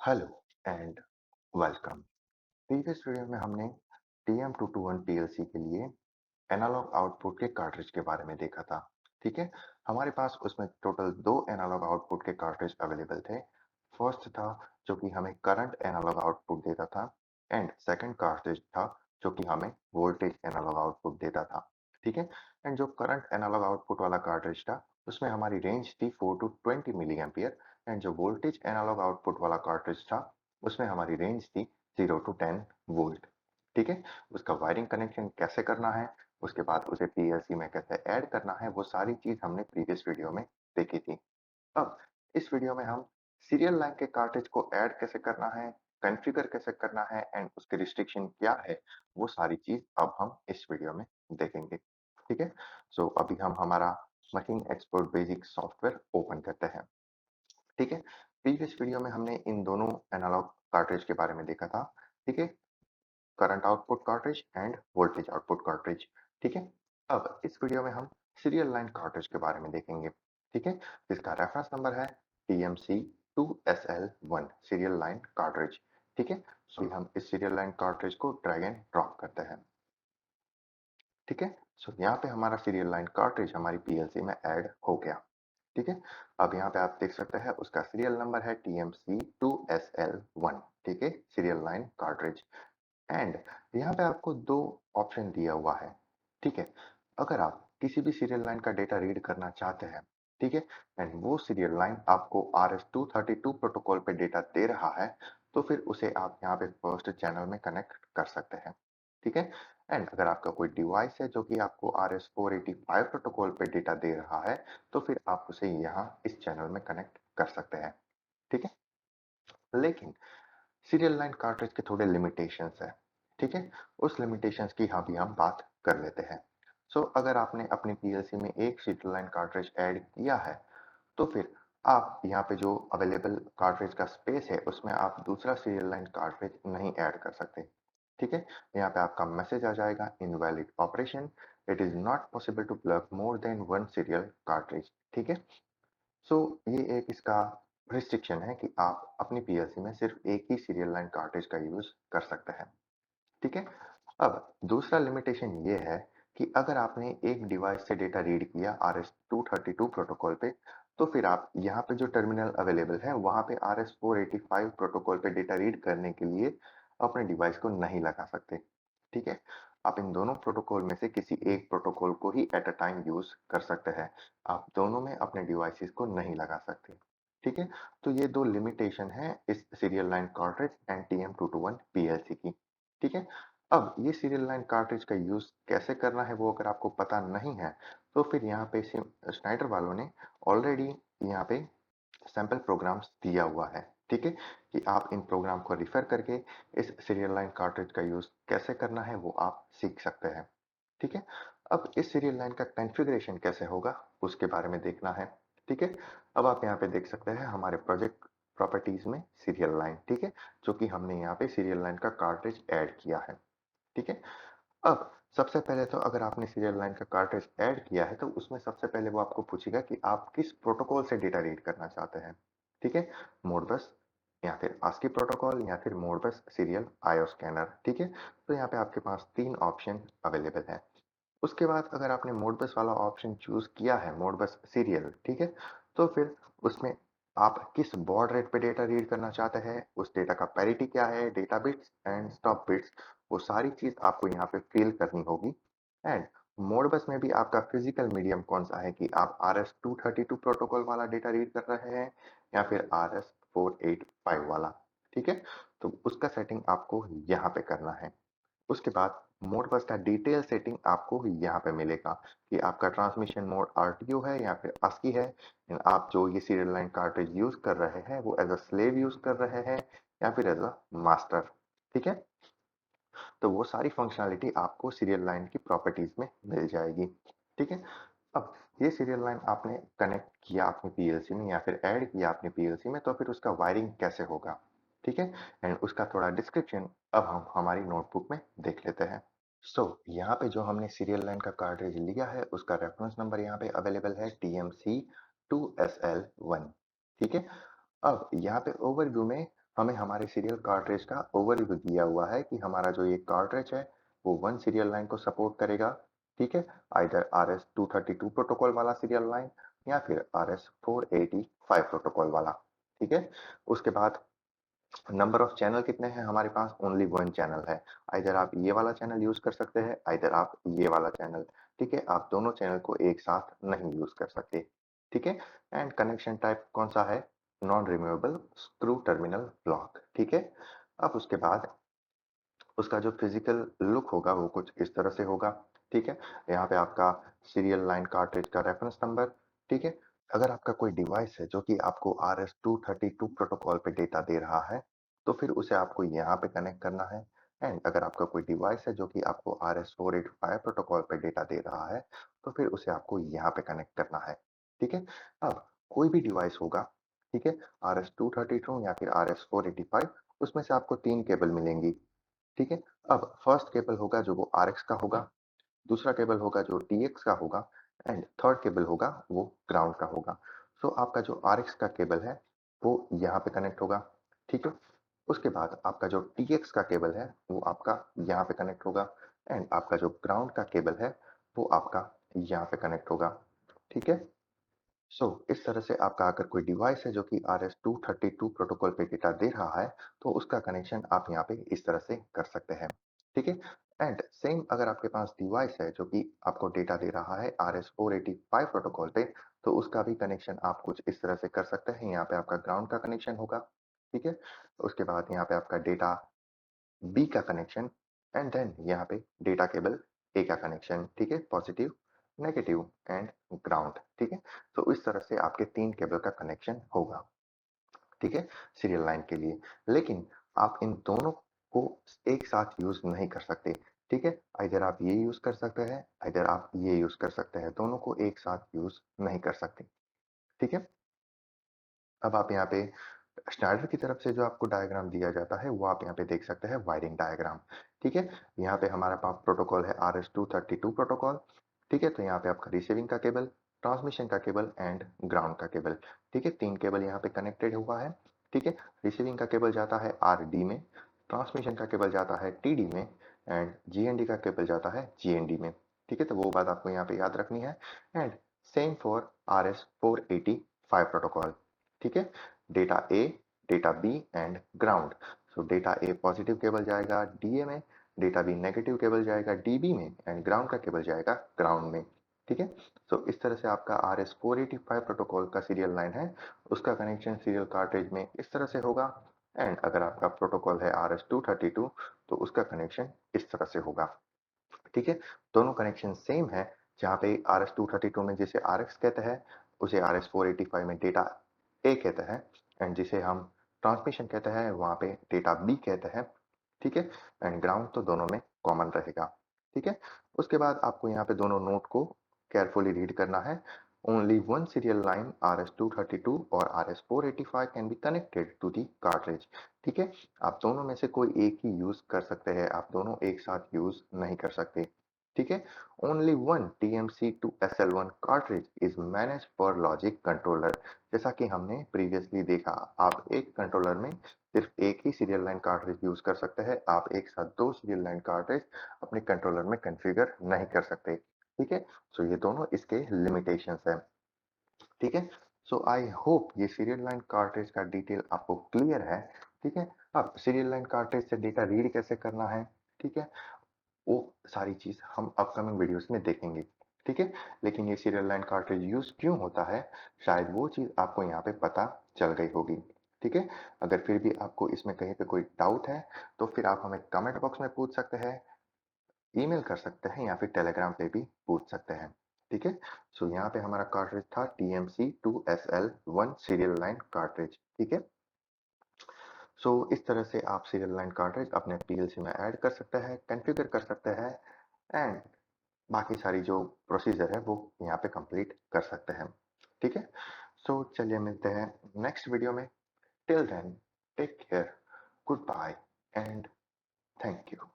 Hello and welcome. Previous video में हमने TM221 PLC के लिए एनालॉग आउटपुट के कार्ट्रिज के बारे में देखा था। ठीक है, हमारे पास उसमें टोटल दो एनालॉग आउटपुट के कार्ट्रिज अवेलेबल थे। फर्स्ट था जो कि हमें करंट एनालॉग आउटपुट देता था एंड सेकंड कार्ट्रिज था जो कि हमें वोल्टेज एनालॉग आउटपुट देता था। ठीक है, एंड जो करंट एनालॉग आउटपुट वाला कार्ट्रिज था उसमें हमारी रेंज थी 4 टू 20 मिली एम्पियर एंड जो वोल्टेज एनालॉग आउटपुट वाला कार्ट्रिज था उसमें हमारी रेंज थी 0 टू 10 वोल्ट। ठीक है, उसका वायरिंग कनेक्शन कैसे करना है, उसके बाद उसे पीएलसी में कैसे ऐड करना है, वो सारी चीज हमने प्रीवियस वीडियो में देखी थी। अब इस वीडियो में हम सीरियल लाइन के कार्ट्रिज को ऐड कैसे करना है, कॉन्फ़िगर कैसे करना है एंड उसके रिस्ट्रिक्शन क्या है, वो सारी चीज अब हम इस वीडियो में देखेंगे। ठीक है, सो अभी हम हमारा machine expert basic software open करते हैं। ठीक है, प्रीवियस वीडियो में हमने इन दोनों एनालॉग कार्ट्रिज के बारे में देखा था। ठीक है, current output cartridge end voltage output cartridge. ठीक है, अब इस वीडियो में हम सीरियल लाइन कार्ट्रिज के बारे में देखेंगे। ठीक है, जिसका रेफरेंस नंबर है TMC2SL1 सीरियल लाइन कार्ट्रिज। ठीक है, सो हम इस सीरियल लाइन कार्ट्रिज को ड्रैग एंड ड्रॉप करते हैं। ठीक है, सो यहाँ पे हमारा सीरियल लाइन कार्ट्रिज हमारी पीएलसी में ऐड हो गया। ठीक है, अब यहाँ पे आप देख सकते हैं उसका सीरियल नंबर है TMC2SL1। ठीक है, सीरियल लाइन कार्ट्रिज एंड यहाँ पे आपको दो ऑप्शन दिया हुआ है। ठीक है, अगर आप किसी भी सीरियल लाइन का डेटा रीड करना चाहते हैं, ठीक है, एंड वो सीरियल लाइन आपको RS232 प्रोटोकॉल पे डेटा दे रहा है, तो फिर उसे आप यहाँ पे फर्स्ट चैनल में कनेक्ट कर सकते हैं। ठीक है, एंड अगर आपका कोई डिवाइस है जो कि आपको RS485 प्रोटोकॉल पे डेटा दे रहा है, तो फिर आप उसे यहाँ इस चैनल में कनेक्ट कर सकते हैं। ठीक है, लेकिन सीरियल लाइन कार्ट्रिज के थोड़े लिमिटेशंस हैं। ठीक है, उस लिमिटेशंस की अभी हम बात कर लेते हैं। सो अगर आपने अपनी पीएलसी में एक सीरियल लाइन कार्ट्रिज ऐड किया है, तो फिर आप यहाँ पे जो अवेलेबल कार्ट्रिज का स्पेस है उसमें आप दूसरा सीरियल लाइन कार्ट्रिज नहीं ऐड कर सकते। ठीक है, यहाँ पे आपका मैसेज आ जाएगा invalid operation, it is not possible to plug more than one serial cartridge. ठीक है, सो ये एक इसका रिस्ट्रिक्शन है कि आप अपनी पीएलसी में सिर्फ एक ही सीरियल लाइन कार्ट्रिज का यूज कर सकते हैं। ठीक है, अब दूसरा लिमिटेशन ये है कि अगर आपने एक डिवाइस से डेटा रीड किया RS232 प्रोटोकॉल पे, तो फिर आप यहाँ पे जो टर्मिनल अवेलेबल है वहां पे RS485 प्रोटोकॉल पे डेटा रीड करने के लिए अपने डिवाइस को नहीं लगा सकते। ठीक है, आप इन दोनों प्रोटोकॉल में से किसी एक प्रोटोकॉल को ही एट अ टाइम यूज कर सकते हैं। आप दोनों में अपने डिवाइसेस को नहीं लगा सकते। ठीक है, तो ये दो लिमिटेशन है इस serial line cartridge and TM221 PLC की। ठीक है, अब ये सीरियल लाइन कार्ट्रिज का यूज कैसे करना है वो अगर आपको पता नहीं है, तो फिर यहाँ पे स्नाइडर वालों ने ऑलरेडी यहाँ पे सैंपल प्रोग्राम्स दिया हुआ है। ठीक है, कि आप इन प्रोग्राम को रिफर करके इस सीरियल लाइन कार्ट्रिज का यूज कैसे करना है वो आप सीख सकते हैं। ठीक है, अब इस सीरियल लाइन का कॉन्फ़िगरेशन कैसे होगा उसके बारे में देखना है। ठीक है, अब आप यहाँ पे देख सकते हैं हमारे प्रोजेक्ट प्रॉपर्टीज में सीरियल लाइन। ठीक है, जो कि हमने यहाँ पे सीरियल लाइन का कार्ट्रिज ऐड किया है। ठीक है, अब सबसे पहले तो अगर आपने सीरियल लाइन का कार्ट्रिज ऐड किया है तो उसमें सबसे पहले वो आपको पूछेगा कि आप किस प्रोटोकॉल से डेटा रीड करना चाहते हैं। ठीक है, मोडबस या फिर ASCII प्रोटोकॉल या फिर मोडबस सीरियल आईओ स्कैनर। ठीक है, तो यहाँ पे आपके पास तीन ऑप्शन अवेलेबल है। उसके बाद अगर आपने मोडबस वाला ऑप्शन चूज किया है, मोडबस सीरियल, ठीक है, तो फिर उसमें आप किस बॉड रेट पे डेटा रीड करना चाहते हैं, उस डेटा का पैरिटी क्या है, data bits and stop bits, वो सारी चीज आपको यहाँ पे फिल करनी होगी। एंड मोडबस में भी आपका फिजिकल मीडियम कौन सा है कि आप RS232 प्रोटोकॉल वाला डेटा रीड कर रहे हैं या फिर RS485 वाला। ठीक है, तो उसका सेटिंग आपको यहाँ पे करना है। उसके बाद मोड बस का डिटेल सेटिंग आपको यहाँ पे मिलेगा कि आपका ट्रांसमिशन मोड RTO है या फिर ASCII है। आप जो ये सीरियल लाइन कार्ट्रिज यूज कर रहे हैं वो एज अ स्लेव यूज कर रहे हैं या फिर एज अ मास्टर। ठीक है, तो वो सारी फंक्शनैलिटी आपको सीरियल लाइन की प्रॉपर्टीज में मिल जाएगी। ठीक है, अब ये सीरियल लाइन आपने कनेक्ट किया अपनी पीएलसी में या फिर ऐड किया अपनी पीएलसी में, तो फिर उसका वायरिंग कैसे होगा। ठीक है, एंड उसका थोड़ा डिस्क्रिप्शन अब हम हमारी नोटबुक में देख लेते हैं। यहाँ पे जो हमने सीरियल लाइन का कार्ट्रिज लिया है उसका रेफरेंस नंबर यहाँ पे अवेलेबल है TMC2SL1। ठीक है, अब यहाँ पे ओवरव्यू में हमें हमारे सीरियल कार्ट्रिज का ओवरव्यू दिया हुआ है कि हमारा जो ये कार्ट्रिज है वो 1 सीरियल लाइन को सपोर्ट करेगा, ठीक है? आइदर RS-232 प्रोटोकॉल वाला सीरियल लाइन या फिर RS-485 प्रोटोकॉल वाला, ठीक है? उसके बाद नंबर ऑफ चैनल कितने हैं हमारे पास? ओनली 1 चैनल है। आइदर आप ये वाला चैनल यूज़ कर सकते हैं, आइदर आप ये वाला चैनल, ठीक है? आप दोनों चैनल को एक साथ नहीं यूज़ कर सकते, ठीक है? एंड कनेक्शन टाइप कौन-सा है? Non removable screw terminal block, ठीक है? अब उसके बाद उसका जो फिजिकल लुक होगा वो कुछ इस तरह से होगा, ठीक है? यहाँ पे आपका सीरियल लाइन कार्ट्रिज का रेफरेंस नंबर, ठीक है? अगर आपका कोई डिवाइस है जो कि आपको RS-232 प्रोटोकॉल पे डेटा दे रहा है, तो फिर उसे आपको यहाँ पे कनेक्ट करना है। एंड अगर आपका कोई डिवाइस है जो कि आपको RS-485 प्रोटोकॉल पे डेटा दे रहा है, तो फिर उसे आपको यहाँ पे कनेक्ट करना है, ठीक है? अब कोई भी डिवाइस होगा, ठीक है? RS-232 या फिर RS-485 उसमें से आपको 3 केबल मिलेंगी, ठीक है? अब फर्स्ट केबल होगा जो वो RX का होगा, दूसरा केबल होगा जो TX का होगा एंड थर्ड केबल होगा वो ग्राउंड का होगा। सो आपका जो RX का केबल है वो यहाँ पे कनेक्ट होगा, ठीक है? उसके बाद आपका जो TX का केबल है वो आपका यहाँ पे कनेक्ट होगा एंड आपका जो ग्राउंड का केबल है वो आपका यहाँ पे कनेक्ट होगा, ठीक है? इस तरह से आपका अगर कोई डिवाइस है जो कि RS-232 प्रोटोकॉल पे डेटा दे रहा है, तो उसका कनेक्शन आप यहाँ पे इस तरह से कर सकते हैं, ठीक है? एंड सेम अगर आपके पास डिवाइस है जो कि आपको डेटा दे रहा है RS-485 प्रोटोकॉल पे, तो उसका भी कनेक्शन आप कुछ इस तरह से कर सकते हैं। यहाँ पे आपका ग्राउंड का कनेक्शन होगा, ठीक है? उसके बाद यहाँ पे आपका डेटा बी का कनेक्शन एंड देन यहाँ पे डेटा केबल ए का कनेक्शन, ठीक है? पॉजिटिव, नेगेटिव एंड ग्राउंड, ठीक है? तो इस तरह से आपके 3 केबल का कनेक्शन होगा, ठीक है? सीरियल लाइन के लिए। लेकिन आप इन दोनों को एक साथ यूज़ नहीं कर सकते, ठीक है? आइदर आप ये यूज़ कर सकते हैं, आइदर आप ये यूज़ कर सकते हैं, दोनों को एक साथ यूज़ नहीं कर सकते, ठीक है? अब आप यहाँ पे स्टार्टर की तरफ से जो आपको डायग्राम दिया जाता है वो आप यहाँ पे देख सकते हैं वायरिंग डायग्राम, ठीक है? यहाँ पे हमारा पास प्रोटोकॉल है RS-232 प्रोटोकॉल, ठीक है? तो यहाँ पे आपका रिसीविंग का केबल, ट्रांसमिशन का केबल एंड ग्राउंड का केबल, ठीक है? 3 केबल यहाँ पे कनेक्टेड हुआ है, ठीक है? रिसीविंग का केबल जाता है RD में, ट्रांसमिशन का केबल जाता है TD में एंड GND का केबल जाता है GND में, ठीक है? तो वो बात आपको यहाँ पे याद रखनी है and same for RS-485 protocol, ठीक है? Data A, data B and ground. Data A positive cable जाएगा DA में, डेटा B नेगेटिव केबल जाएगा DB में एंड ग्राउंड का केबल जाएगा ग्राउंड में, ठीक है? इस तरह से आपका RS-485 प्रोटोकॉल का सीरियल लाइन है, उसका कनेक्शन सीरियल कार्ट्रिज में इस तरह से होगा एंड अगर आपका प्रोटोकॉल है RS-232 तो उसका कनेक्शन इस तरह से होगा, ठीक है? दोनों कनेक्शन सेम है, जहाँ पे RS-232 में जिसे RX कहते हैं, उसे RS-485 में डेटा A कहते हैं एंड जिसे हम ट्रांसमिशन कहते हैं, वहाँ पे डेटा B कहते हैं, ठीक है? एंड ग्राउंड तो दोनों में कॉमन रहेगा, ठीक है? उसके बाद आपको यहाँ पे दोनों नोट को केयरफुली रीड करना है। Only one serial line RS-232 और RS-485 can be connected to the cartridge, ठीक है? आप दोनों में से कोई एक ही यूज़ कर सकते हैं, आप दोनों एक साथ यूज़ नहीं कर सकते, ठीक है? Only one TMC to SL1 cartridge is manage पर लॉजिक कंट्रोलर। जैसा कि हमने प्रीवियसली देखा, आप एक कंट्रोलर में सिर्फ एक ही सीरियल लाइन कार्ट्रिज यूज़ कर सकते हैं, आप एक साथ 2 सीरियल लाइन कार्ट्रिज अपने कंट्रोलर में कॉन्फ़िगर नहीं कर सकते, ठीक है? ये दोनों इसके लिमिटेशंस हैं, ठीक है? आई होप ये सीरियल लाइन कार्ट्रिज का डिटेल आपको क्लियर है, ठीक है? अब सीरियल लाइन कार्ट्रिज से डेटा रीड कैसे करना है, ठीक है? वो सारी चीज़ हम अपकमिंग वीडियोस में देखेंगे, ठीक है? लेकिन ये सीरियल लाइन कार्ट्रिज यूज़ क्यों होता है, शायद वो चीज़ आपको यहाँ पे पता चल गई होगी, ठीक है? अगर फिर भी आपको इसमें कहीं पे कोई डाउट है, तो फिर आप हमें कमेंट बॉक्स में पूछ सकते हैं, ईमेल कर सकते हैं या फिर टेलीग्राम पे भी पूछ सकते हैं, ठीक है? यहाँ पे हमारा कार्ट्रिज था TMC2SL1 सीरियल लाइन कार्ट्रिज, ठीक है? इस तरह से आप सीरियल लाइन कार्ट्रिज अपने पीएलसी में ऐड कर सकते हैं, कॉन्फ़िगर कर सकते हैं एंड बाकी सारी जो प्रोसीजर है वो यहाँ पे कंप्लीट कर सकते हैं, ठीक है? चलिए मिलते हैं नेक्स्ट वीडियो में। Till then take care, goodbye and thank you.